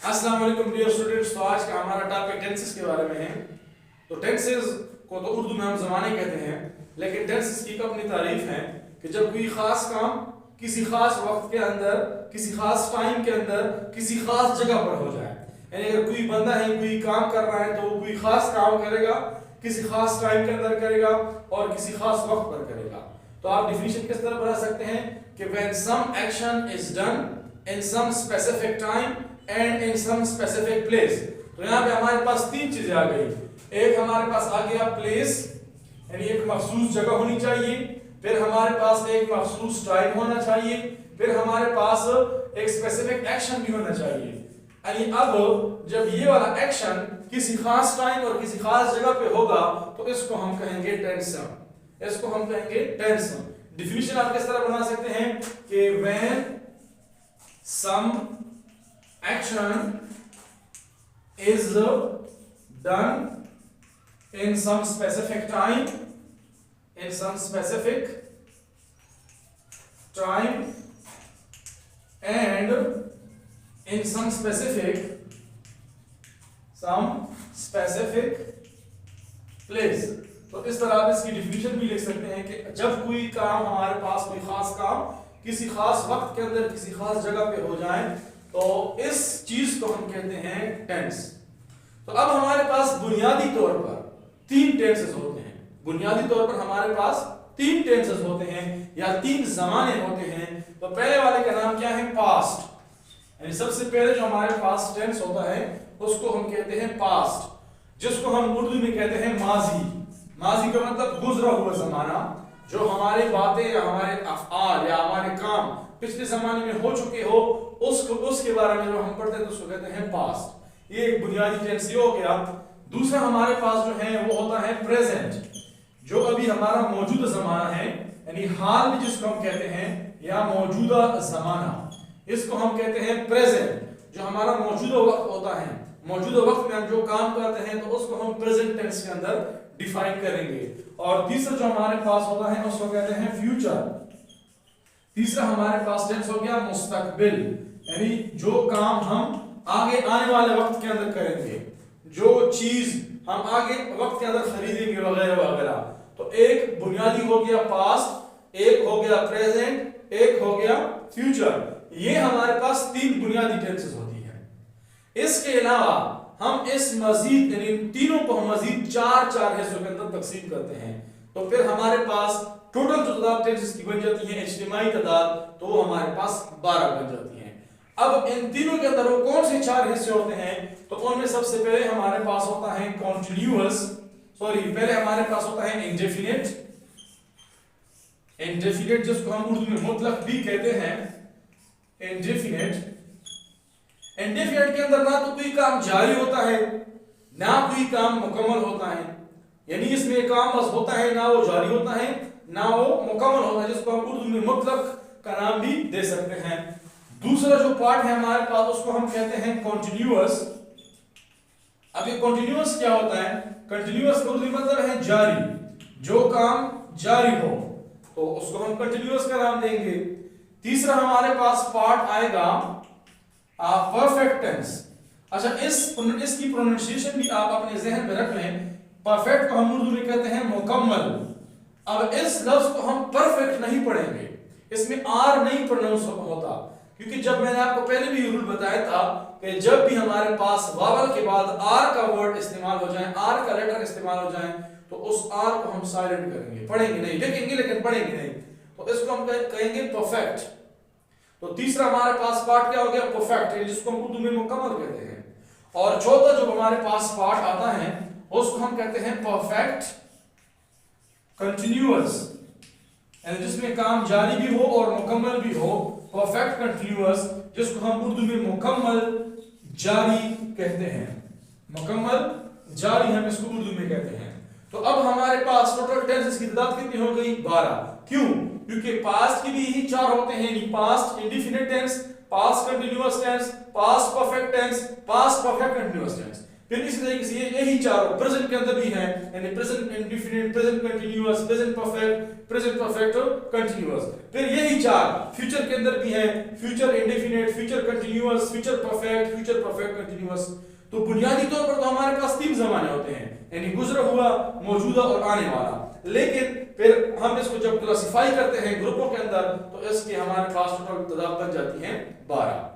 अस्सलाम वालेकुम dear students. तो आज का हमारा टॉपिक टेंसेस के बारे में है। तो टेंसेस को तो उर्दू में हम ज़माने कहते हैं, लेकिन टेंसेस की अपनी तारीफ है कि जब कोई ख़ास काम किसी ख़ास वक्त के अंदर, किसी ख़ास टाइम के अंदर, किसी ख़ास जगह पर हो जाए। यानी अगर कोई बंदा है, कोई काम कर रहा है, तो वो कोई ख़ास काम करेगा, किसी ख़ास टाइम के अंदर करेगा और किसी ख़ास वक्त पर करेगा। तो आप डिफिनीशन किस तरह बना सकते हैं कि when some action is done in some specific time and in some specific place। तो यहाँ पे हमारे पास तीन चीजें आ गई। एक हमारे पास आ गया प्लेस, यानी एक मखसूस जगह होनी चाहिए, फिर हमारे पास एक मखसूस टाइम होना चाहिए, फिर हमारे पास एक स्पेसिफिक एक्शन भी होना चाहिए। यानी अब जब ये वाला एक्शन किसी खास टाइम और किसी खास जगह पे होगा तो इसको हम कहेंगे टेंस। इसको हम कहेंगे टेंस। डिफिनीशन आप किस तरह बना सकते हैं कि when some action is done in some specific time, in some specific time and in some specific place। तो इस तरह आप इसकी डिफिनीशन भी लिख सकते हैं कि जब कोई काम हमारे पास, कोई खास काम किसी खास वक्त के अंदर किसी खास जगह पे हो जाए तो इस चीज को हम कहते हैं टेंस। तो अब हमारे पास बुनियादी तौर पर तीन टेंसेस होते हैं। बुनियादी तौर पर हमारे पास तीन टेंसेस होते हैं या तीन जमाने होते हैं। तो पहले वाले का नाम क्या है? पास्ट। यानी सबसे पहले जो हमारे पास टेंस होता है उसको हम कहते हैं पास्ट, जिसको हम उर्दू में कहते हैं माजी। माजी का मतलब गुजरा हुआ जमाना, जो हमारी बातें या हमारे अफ़आल या हमारे काम पिछले जमाने में हो चुके हो उसके बारे में जो हम पढ़ते हैं तो उसको कहते हैं पास्ट। ये एक बुनियादी टेंस हो गया। दूसरा हमारे पास जो है वो होता है प्रेजेंट, जो अभी हमारा मौजूदा जमाना है, यानी हाल में जिसको हम कहते हैं या मौजूदा जमाना, इसको हम कहते हैं प्रेजेंट। जो हमारा मौजूदा वक्त होता है, मौजूदा वक्त में हम जो काम करते हैं तो उसको हम प्रेजेंट टेंस के अंदर डिफाइन करेंगे। और तीसरा जो हमारे पास होता है उसको कहते हैं फ्यूचर। तीसरा हमारे पास टेंस हो गया मुस्तकबिल, यानी जो काम हम आगे आने वाले वक्त के अंदर करेंगे, जो चीज हम आगे वक्त के अंदर खरीदेंगे वगैरह वगैरह। तो एक बुनियादी हो गया पास्ट, एक हो गया प्रेजेंट, एक हो गया फ्यूचर। ये हमारे पास तीन बुनियादी टेंसेस होती है। इसके अलावा हम इस मजीद यानी तीनों को हम मजीद चार हिस्सों के अंदर तकसीम करते हैं। तो फिर हमारे पास टोटल जो तादाद टेंसेस की बन जाती है इज्तिमाई तादाद, तो वो हमारे पास 12 बन जाती है। अब इन तीनों के अंदर वो कौन से चार हिस्से होते हैं? तो उनमें सबसे पहले हमारे पास होता है कॉन्टिन्यूअस, पहले हमारे पास होता है इंडेफिनिट। इंडेफिनिट जिसको हम उर्दू में मुतलक भी कहते हैं। इंडेफिनिट के अंदर ना तो कोई काम जारी होता है ना कोई काम मुकम्मल होता है, यानी इसमें काम बस होता है, ना वो जारी होता है ना वो मुकम्मल होता है, जिसको हम उर्दू में मुतलक का नाम भी दे सकते हैं। दूसरा जो पार्ट है हमारे पास उसको हम कहते हैं कॉन्टिन्यूअस। अब ये कॉन्टिन्यूअस क्या होता है? कंटिन्यूअस का उर्दू मतलब है जारी, जो काम जारी हो तो उसको हम कंटिन्यूअस का नाम देंगे। तीसरा हमारे पास पार्ट आएगा परफेक्ट टेंस। अच्छा, इसकी प्रोनाउंसिएशन भी आप अपने जहन में रख लें। परफेक्ट को हम उर्दू में कहते हैं मुकम्मल। अब इस लफ्ज को हम परफेक्ट नहीं पढ़ेंगे, इसमें आर नहीं प्रोनाउंस होता, क्योंकि जब मैंने आपको पहले भी रूल बताया था कि जब भी हमारे पास वावल के बाद आर का वर्ड इस्तेमाल हो जाए, आर का लेटर इस्तेमाल हो जाए, तो उस आर को हम साइलेंट करेंगे, पढ़ेंगे नहीं, लिखेंगे लेकिन पढ़ेंगे नहीं। तो इसको हम कहेंगे परफेक्ट। तो तीसरा हमारे पास पार्ट क्या हो गया? परफेक्ट, जिसको हम उर्दू में मुकम्मल कहते हैं। और चौथा जो हमारे पास पार्ट आता है उसको हम कहते हैं परफेक्ट कंटिन्यूअस, यानी जिसमें काम जारी भी हो और मुकम्मल भी हो। परफेक्ट कंटिन्यूअस जिसको हम उर्दू में मुकम्मल जारी कहते हैं। मुकम्मल जारी हम इसको उर्दू में कहते हैं। तो अब हमारे पास टोटल टेंसेस की तादाद कितनी हो गई? 12। क्यों? क्योंकि पास्ट की भी यही चार होते हैं, past indefinite tense, past continuous tense, past perfect tense, past perfect continuous tense. फिर इसी तरीके से यही चारों प्रेजेंट के अंदर भी हैं, यानी present indefinite, present continuous, present perfect continuous. फिर यही चार फ्यूचर के अंदर भी हैं, future indefinite, future continuous, future perfect continuous. तो बुनियादी तौर पर तो हमारे पास 3 जमाने होते हैं, यानी गुजरा हुआ, मौजूदा और आने वाला। लेकिन फिर हम इसको जब क्लासिफाई करते हैं ग्रुपों के अंदर तो इसके हमारे पास टोटल तादाद बन जाती हैं 12।